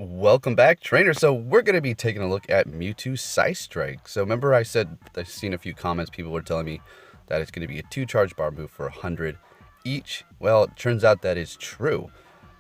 Welcome back, trainer. So we're going to be taking a look at Mewtwo Psystrike. So remember I said I've seen a few comments, people were telling me that it's going to be a 2 charge bar move for 100 each. Well, it turns out that is true,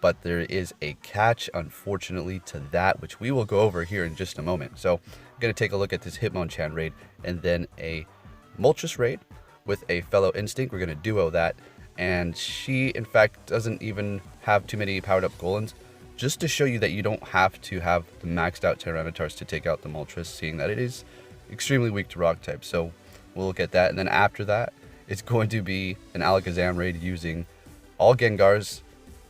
but there is a catch, unfortunately, to that, which we will go over here in just a moment. So I'm going to take a look at this Hitmonchan raid and then a Moltres raid with a fellow Instinct. We're going to duo that, and she, in fact, doesn't even have too many powered up Golems. Just to show you that you don't have to have the maxed out Tyranitars to take out the Moltres, seeing that it is extremely weak to rock type. So we'll look at that, and then after that, it's going to be an Alakazam raid using all Gengars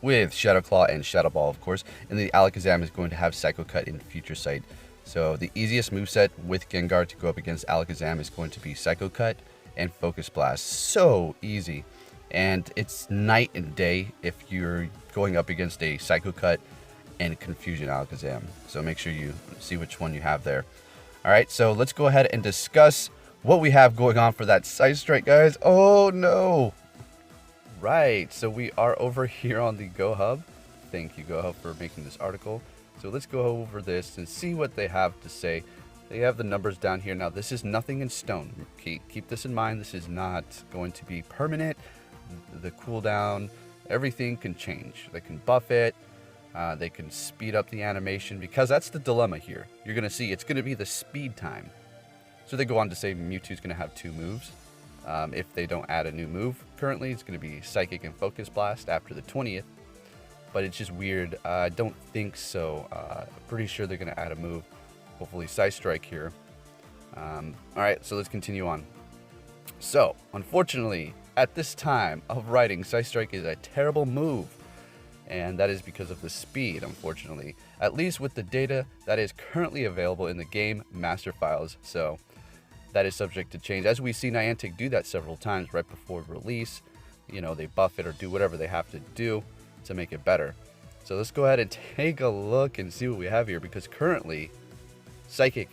with Shadow Claw and Shadow Ball, of course. And the Alakazam is going to have Psycho Cut in Future Sight. So the easiest moveset with Gengar to go up against Alakazam is going to be Psycho Cut and Focus Blast. So easy. And it's night and day if you're going up against a Psycho Cut and Confusion Alakazam. So make sure you see which one you have there. Alright, so let's go ahead and discuss what we have going on for that Psystrike, guys. Oh no! Right, so we are over here on the GoHub. Thank you, GoHub, for making this article. So let's go over this and see what they have to say. They have the numbers down here. Now, this is nothing in stone. Keep this in mind. This is not going to be permanent. The cooldown, everything can change. They can buff it. They can speed up the animation, because that's the dilemma here. You're going to see it's going to be the speed time. So they go on to say Mewtwo's going to have 2 moves. If they don't add a new move currently, it's going to be Psychic and Focus Blast after the 20th. But it's just weird. I don't think so. Pretty sure they're going to add a move. Hopefully Psystrike here. Alright, so let's continue on. So, unfortunately, at this time of writing, Psystrike is a terrible move. And that is because of the speed, unfortunately. At least with the data that is currently available in the game master files. So that is subject to change. As we see Niantic do that several times right before release. You know, they buff it or do whatever they have to do to make it better. So let's go ahead and take a look and see what we have here. Because currently, Psychic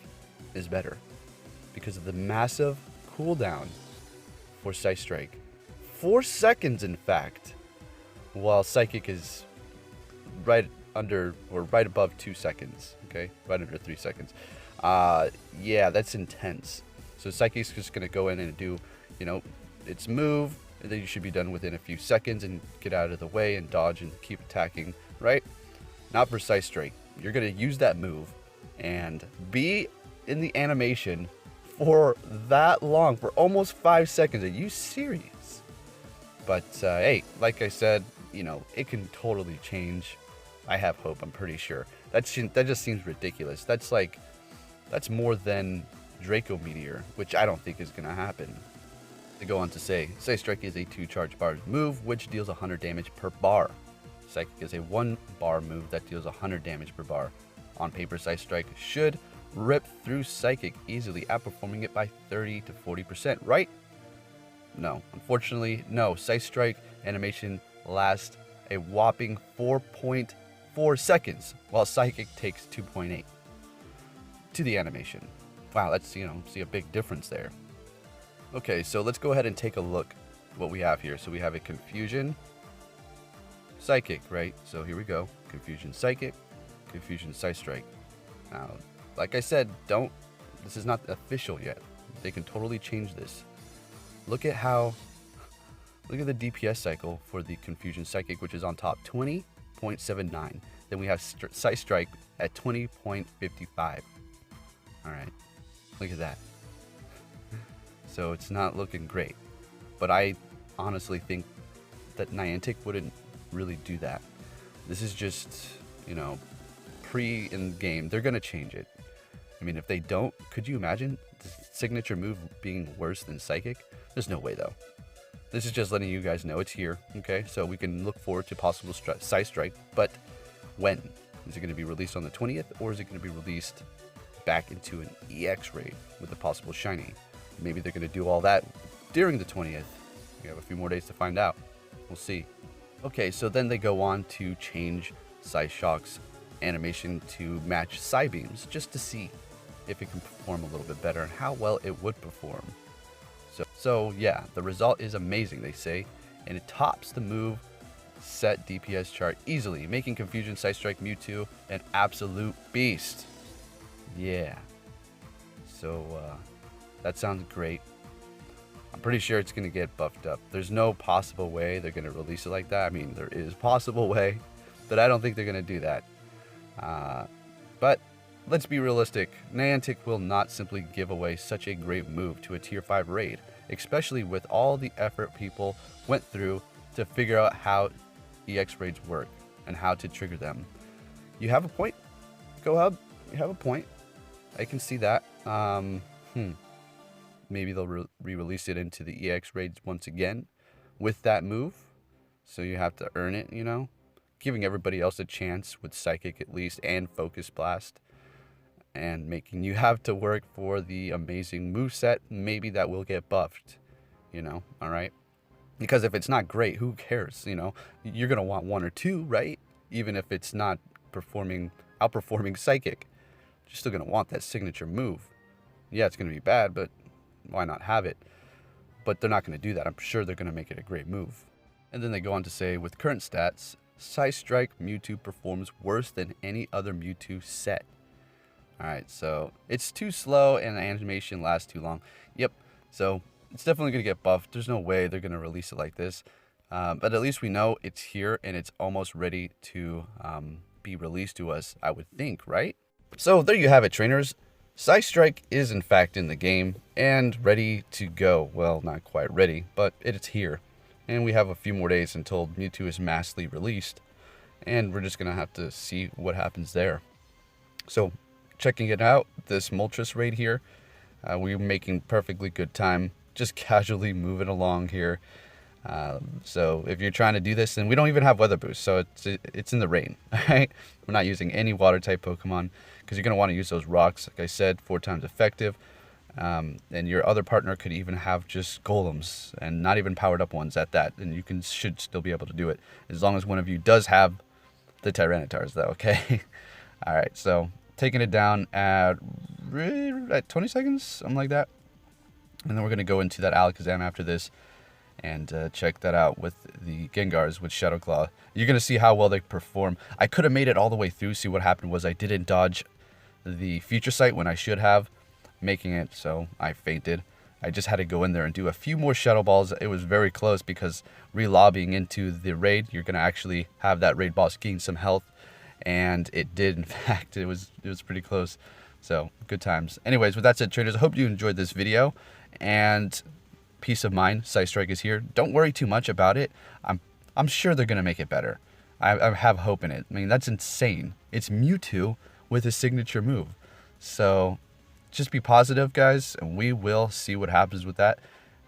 is better. Because of the massive cooldown for Psystrike. 4 seconds, in fact. While Psychic is right under or right above 2 seconds, okay, right under 3 seconds. Yeah, that's intense. So Psychic's just gonna go in and do, you know, its move, and then you should be done within a few seconds and get out of the way and dodge and keep attacking, right? Not for Psystrike. You're gonna use that move and be in the animation for that long, for almost 5 seconds. Are you serious? But hey, like I said, you know, it can totally change. I have hope, I'm pretty sure. That just seems ridiculous. That's more than Draco Meteor, which I don't think is going to happen. They go on to say, Psystrike is a 2 charge bar move, which deals 100 damage per bar. Psychic is a 1 bar move that deals 100 damage per bar. On paper, Psystrike should rip through Psychic easily, outperforming it by 30 to 40%, right? No, unfortunately, no. Psystrike animation lasts a whopping 4.4 seconds, while Psychic takes 2.8 to the animation. Wow, that's, you know, see a big difference there. Okay, so let's go ahead and take a look what we have here. So we have a Confusion Psychic, right? So here we go. Confusion Psychic, Confusion Psystrike. Now, like I said, this is not official yet. They can totally change this. Look at the DPS cycle for the Confusion Psychic, which is on top, 20.79. Then we have Psystrike at 20.55. Alright, look at that. So it's not looking great. But I honestly think that Niantic wouldn't really do that. This is just, you know, pre-in-game. They're going to change it. I mean, if they don't, could you imagine the signature move being worse than Psychic? There's no way, though. This is just letting you guys know it's here, okay? So we can look forward to possible Psystrike, but when? Is it going to be released on the 20th, or is it going to be released back into an EX raid with a possible shiny? Maybe they're going to do all that during the 20th. We have a few more days to find out. We'll see. Okay, so then they go on to change Psyshock's animation to match Psybeams, just to see if it can perform a little bit better and how well it would perform. So yeah, the result is amazing, they say, and it tops the move set DPS chart easily, making Confusion Psystrike Mewtwo an absolute beast. Yeah. So, that sounds great. I'm pretty sure it's going to get buffed up. There's no possible way they're going to release it like that. I mean, there is a possible way, but I don't think they're going to do that. But let's be realistic. Niantic will not simply give away such a great move to a tier 5 raid, especially with all the effort people went through to figure out how EX raids work and how to trigger them. You have a point, GoHub. You have a point. I can see that. Maybe they'll re-release it into the EX raids once again with that move. So you have to earn it, you know? Giving everybody else a chance with Psychic at least and Focus Blast. And making you have to work for the amazing moveset. Maybe that will get buffed, you know? Alright? Because if it's not great, who cares, you know? You're going to want one or two, right? Even if it's not outperforming Psychic. You're still going to want that signature move. Yeah, it's going to be bad, but why not have it? But they're not going to do that. I'm sure they're going to make it a great move. And then they go on to say, with current stats, Psystrike Mewtwo performs worse than any other Mewtwo set. Alright, so it's too slow and the animation lasts too long. Yep, so it's definitely going to get buffed. There's no way they're going to release it like this. But at least we know it's here and it's almost ready to be released to us, I would think, right? So there you have it, trainers. Psystrike is in fact in the game and ready to go. Well, not quite ready, but it's here. And we have a few more days until Mewtwo is massively released. And we're just going to have to see what happens there. So, checking it out, this Moltres raid here, we're making perfectly good time. Just casually moving along here. So if you're trying to do this, and we don't even have weather boost, so it's in the rain, alright? We're not using any water type Pokemon, because you're going to want to use those rocks, like I said, 4 times effective. And your other partner could even have just golems, and not even powered up ones at that, and you should still be able to do it, as long as one of you does have the Tyrannitars, though, okay? Alright, so taking it down at 20 seconds, something like that. And then we're going to go into that Alakazam after this. And check that out with the Gengars with Shadow Claw. You're going to see how well they perform. I could have made it all the way through. See, what happened was I didn't dodge the Future Sight when I should have, making it so I fainted. I just had to go in there and do a few more Shadow Balls. It was very close because re-lobbying into the raid, you're going to actually have that raid boss gain some health. And it did, in fact. It was pretty close. So, good times. Anyways, with that said, trainers, I hope you enjoyed this video. And peace of mind, Psystrike is here. Don't worry too much about it. I'm sure they're going to make it better. I have hope in it. I mean, that's insane. It's Mewtwo with a signature move. So just be positive, guys, and we will see what happens with that.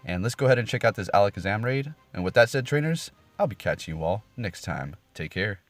And let's go ahead and check out this Alakazam raid. And with that said, trainers, I'll be catching you all next time. Take care.